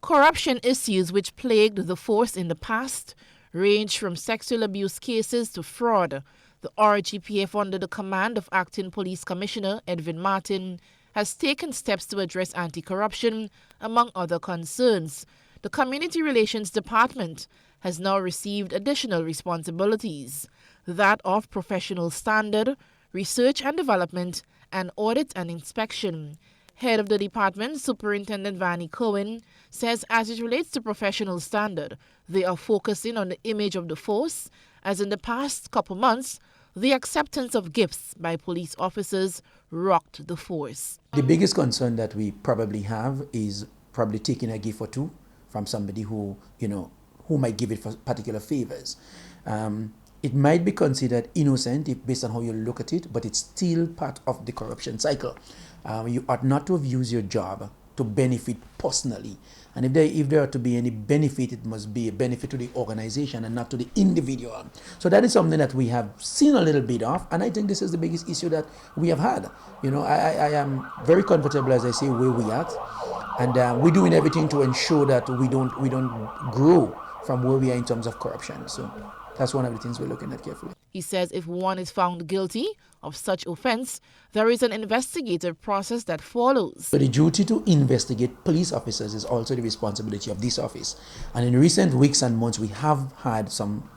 Corruption issues which plagued the force in the past ranged from sexual abuse cases to fraud. The RGPF, under the command of Acting Police Commissioner Edwin Martin, has taken steps to address anti-corruption, among other concerns. The Community Relations Department has now received additional responsibilities, that of professional standard, research and development, and audit and inspection. Head of the department, Superintendent Vanny Cohen, says as it relates to professional standard, they are focusing on the image of the force, as in the past couple months, the acceptance of gifts by police officers rocked the force. The biggest concern that we probably have is probably taking a gift or two from somebody who might give it for particular favors. It might be considered innocent based on how you look at it, but it's still part of the corruption cycle. You ought not to have used your job to benefit personally. And if there are to be any benefit, it must be a benefit to the organization and not to the individual. So that is something that we have seen a little bit of, and I think this is the biggest issue that we have had. I am very comfortable, as I say, where we are, and we're doing everything to ensure that we don't grow from where we are in terms of corruption. So that's one of the things we're looking at carefully. He says if one is found guilty of such offense, there is an investigative process that follows. So the duty to investigate police officers is also the responsibility of this office. And in recent weeks and months, we have had some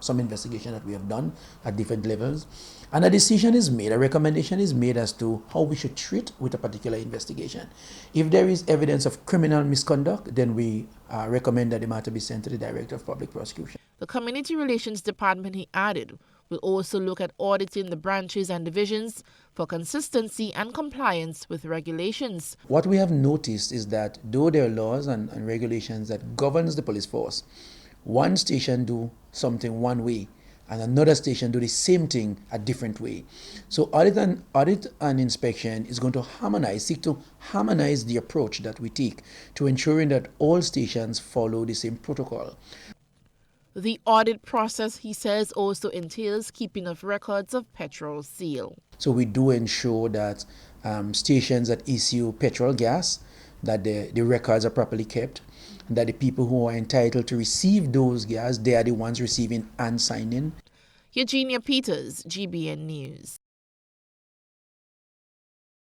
investigation that we have done at different levels. And a decision is made, a recommendation is made as to how we should treat with a particular investigation. If there is evidence of criminal misconduct, then we recommend that the matter be sent to the Director of Public Prosecution. The Community Relations Department, he added, will also look at auditing the branches and divisions for consistency and compliance with regulations. What we have noticed is that though there are laws and regulations that governs the police force, one station do something one way and another station do the same thing a different way. So audit and inspection is going to seek to harmonize the approach that we take to ensuring that all stations follow the same protocol. The audit process, he says, also entails keeping of records of petrol sale. So we do ensure that stations that issue petrol gas, that the records are properly kept, and that the people who are entitled to receive those gas, they are the ones receiving and signing. Eugenia Peters, GBN News.